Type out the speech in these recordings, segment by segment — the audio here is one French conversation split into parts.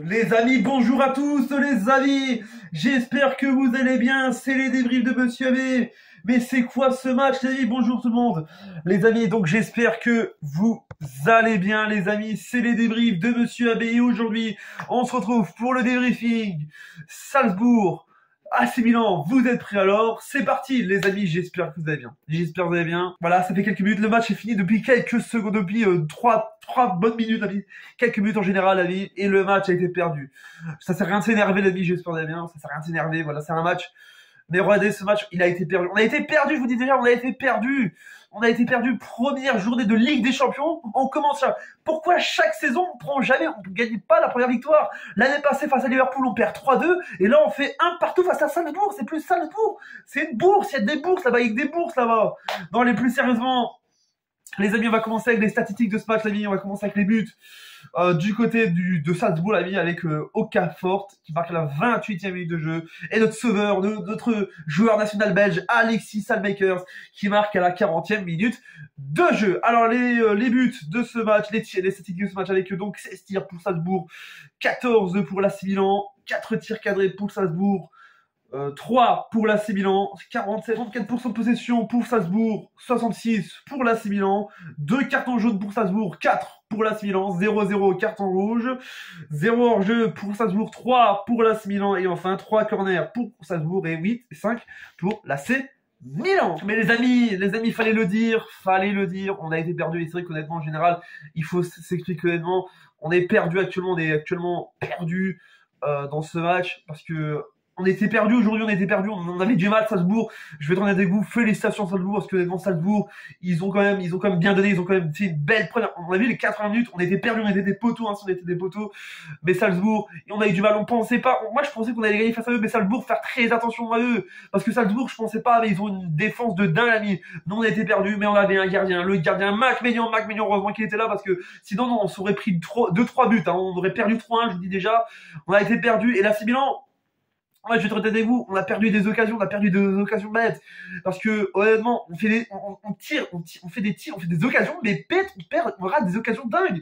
Les amis, bonjour à tous les amis. J'espère que vous allez bien. C'est les débriefs de Monsieur Abbé. Mais c'est quoi ce match, les amis? Bonjour tout le monde. Les amis, donc j'espère que vous allez bien, les amis. C'est les débriefs de Monsieur Abbé. Et aujourd'hui, on se retrouve pour le débriefing. Salzbourg, AC Milan, vous êtes prêts alors? C'est parti, les amis. J'espère que vous allez bien. J'espère que vous allez bien. Voilà, ça fait quelques minutes. Le match est fini depuis quelques secondes, depuis trois bonnes minutes, amis. Quelques minutes en général, amis. Et le match a été perdu. Ça sert à rien de s'énerver, les amis. J'espère que vous allez bien. Ça sert à rien de s'énerver. Voilà, c'est un match. Mais regardez, ce match, il a été perdu. On a été perdu, je vous dis déjà, on a été perdu. On a été perdu première journée de Ligue des Champions. On commence à... Pourquoi chaque saison, on ne gagne pas la première victoire? L'année passée, face à Liverpool, on perd 3-2. Et là, on fait un partout face à Salzbourg. C'est plus Salzbourg. C'est une bourse. Il y a des bourses là-bas. Il y a des bourses là-bas. Non, les plus sérieusement, les amis, on va commencer avec les statistiques de ce match, les amis. On va commencer avec les buts. Du côté de Salzbourg, l'ami, avec Okafor qui marque à la 28e minute de jeu, et notre sauveur, notre joueur national belge Alexis Salmakers qui marque à la 40e minute de jeu. Alors les buts de ce match, les statistiques de ce match avec donc 16 tirs pour Salzbourg, 14 pour l'AC Milan, 4 tirs cadrés pour Salzbourg, 3 pour l'AC Milan, 44% de possession pour Salzbourg, 66 pour l'AC Milan, 2 cartons jaunes pour Salzbourg, 4 pour l'AC Milan, 0-0 carton rouge, 0 hors-jeu pour Salzbourg, 3 pour l'AC Milan, et enfin 3 corners pour Salzbourg et 8 et 5 pour l'AC Milan. Mais les amis, fallait le dire, on a été perdu, et c'est vrai qu'honnêtement, en général, il faut s'expliquer honnêtement, on est actuellement perdu dans ce match, parce que on était perdu aujourd'hui, on avait du mal, Salzbourg. Je vais être honnête avec vous, félicitations Salzbourg, parce que honnêtement, Salzbourg, ils ont quand même bien donné, ils ont quand même fait une belle première. On a vu les 80 minutes, on était perdus, on était des poteaux, on était des poteaux. Mais Salzbourg, on a eu du mal, moi je pensais qu'on allait gagner face à eux, mais Salzbourg, faire très attention à eux. Parce que Salzbourg, je pensais pas, mais ils ont une défense de dingue, ami. Nous, on était perdus, mais on avait un gardien, le gardien Mac Maignan, heureusement qu'il était là, parce que sinon, non, on s'aurait pris 2-3 buts, on aurait perdu 3-1, je vous dis déjà. On a été perdus, et là, c'est Milan. Ouais, je vais te retenir avec vous, on a perdu des occasions bêtes. Parce que, honnêtement, on fait des occasions, mais bêtes, on rate des occasions dingues.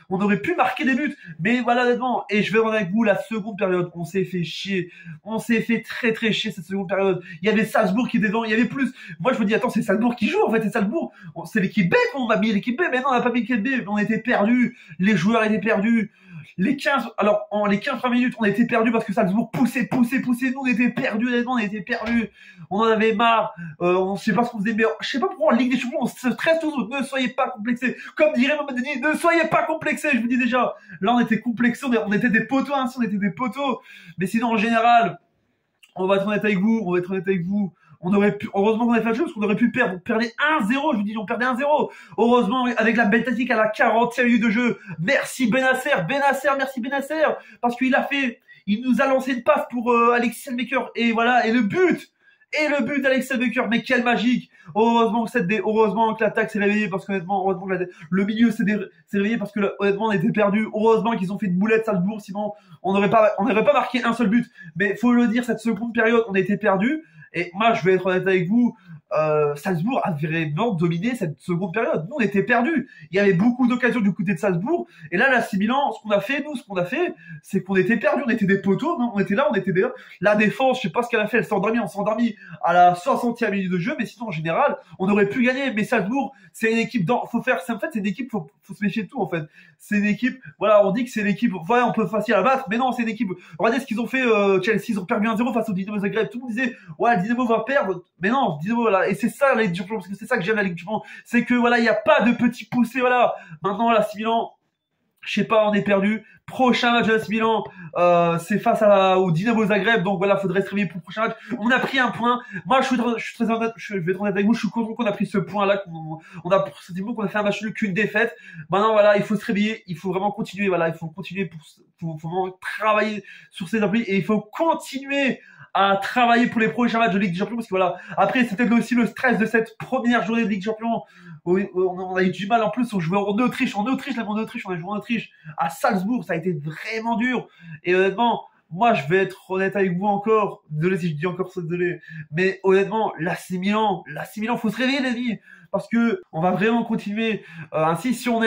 On aurait pu marquer des buts. Mais voilà, honnêtement, et je vais revenir avec vous, la seconde période, on s'est fait chier. On s'est fait très très chier cette seconde période. Il y avait Salzbourg qui était devant, il y avait plus. Moi, je me dis, attends, c'est Salzbourg qui joue, en fait, c'est Salzbourg. C'est l'équipe B qu'on a mis l'équipe B, mais non, on n'a pas mis l'équipe B. On était perdus. Les joueurs étaient perdus. Les 15 premières minutes, on était perdus parce que Salzbourg poussait. Nous, on était perdus, honnêtement, on était perdus. On en avait marre. On sait pas ce qu'on faisait, mais je sais pas pourquoi en Ligue des Champions, on se stresse tous. Ne soyez pas complexés. Comme dirait Mamadou Denis, ne soyez pas complexés, je vous dis déjà. Là, on était complexés, on était des poteaux, hein, on était des poteaux. Mais sinon, en général, on va être honnête avec vous. On aurait pu, heureusement qu'on a fait la chose, parce qu'on aurait pu perdre. On perdait 1-0, je vous dis, on perdait 1-0. Heureusement, avec la belle tactique à la 40e minute de jeu. Merci Benasser, merci Benasser. Parce il nous a lancé une passe pour Alexis Selmaker. Et voilà, et le but d'Alexis Selmaker. Mais quel magique. Heureusement que l'attaque s'est réveillée, parce qu'honnêtement, heureusement que le milieu s'est réveillé, parce que honnêtement, on était perdus. Heureusement qu'ils ont fait une boulette Salzbourg, sinon, on n'aurait pas marqué un seul but. Mais faut le dire, cette seconde période, on était perdus. Et moi, je vais être honnête avec vous, Salzbourg a vraiment dominé cette seconde période. Nous, on était perdus. Il y avait beaucoup d'occasions du côté de Salzbourg. Et là, l'AC Milan, ce qu'on a fait, c'est qu'on était perdus. On était des poteaux. Non, on était là. La défense, je sais pas ce qu'elle a fait. On s'est endormi à la 60e minute de jeu. Mais sinon, en général, on aurait pu gagner. Mais Salzbourg, c'est une équipe c'est une équipe, faut se méfier de tout, en fait. C'est une équipe, voilà, on dit que c'est l'équipe, voilà, on peut facile à battre. Mais non, c'est une équipe. Regardez ce qu'ils ont fait, Chelsea, ils ont perdu 1-0 face au Dynamo Zagreb. Tout le monde disait, ouais, le Dynamo va perdre. Mais non, Dynamo, voilà. Et c'est ça la Ligue des Champions, parce que c'est ça que j'aime la Ligue des Champions, c'est que voilà, il n'y a pas de petits poussés, voilà. Maintenant, l'AC Milan, je sais pas, on est perdu. Prochain match de l'AC Milan, c'est face au Dynamo Zagreb, donc voilà, faudrait se réveiller pour le prochain match. On a pris un point. Moi, je suis très honnête, je vais être honnête avec vous, je suis content qu'on a pris ce point-là, qu'on a fait un match nul qu'une défaite. Maintenant, voilà, il faut se réveiller, il faut vraiment continuer, voilà, il faut continuer faut vraiment travailler sur ces applis, et il faut continuer à travailler pour les prochains matchs de Ligue des Champions, parce que voilà, après c'était aussi le stress de cette première journée de Ligue des Champions. Oui, on a eu du mal, en plus on jouait en Autriche, on a joué en Autriche à Salzbourg, ça a été vraiment dur. Et honnêtement, moi, je vais être honnête avec vous encore. Désolé si je dis encore ça, désolé. Mais honnêtement, l'AC Milan, faut se réveiller, les amis. Parce que on va vraiment continuer ainsi. Si on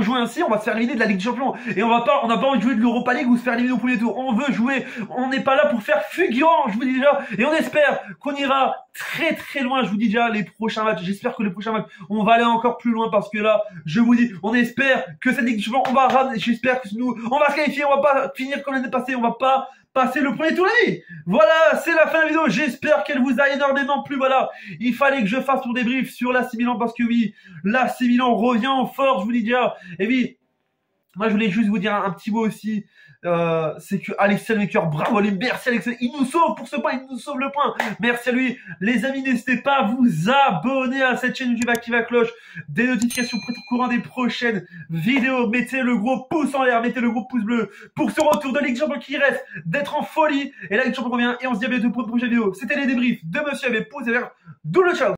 joue ainsi, on va se faire éliminer de la Ligue des Champions. Et on n'a pas envie de jouer de l'Europa League ou se faire éliminer au premier tour. On veut jouer. On n'est pas là pour faire figurant, je vous dis déjà. Et on espère qu'on ira très très loin. Je vous dis déjà les prochains matchs. J'espère que les prochains matchs, on va aller encore plus loin parce que là, je vous dis, on espère que cette Ligue des Champions, on va ramener. J'espère que nous, on va se qualifier. On va pas finir comme l'année passée. On va pas passer le premier tour de la vie. Voilà, c'est la fin de la vidéo. J'espère qu'elle vous a énormément plu. Voilà, il fallait que je fasse mon débrief sur l'AC Milan parce que oui, l'AC Milan revient en force, je vous dis déjà. Et oui, moi je voulais juste vous dire un petit mot aussi. C'est que Alexis Maker, bravo à lui, merci Alexis, il nous sauve pour ce point, il nous sauve le point, merci à lui. Les amis, n'hésitez pas à vous abonner à cette chaîne YouTube, activez la cloche des notifications pour être au courant des prochaines vidéos. Mettez le gros pouce en l'air, mettez le gros pouce bleu pour ce retour de Ligue des Champions qui reste d'être en folie. Et la Ligue des Champions revient et on se dit à bientôt pour une prochaine vidéo. C'était les débriefs de Monsieur Abbé, pouce vert, double ciao.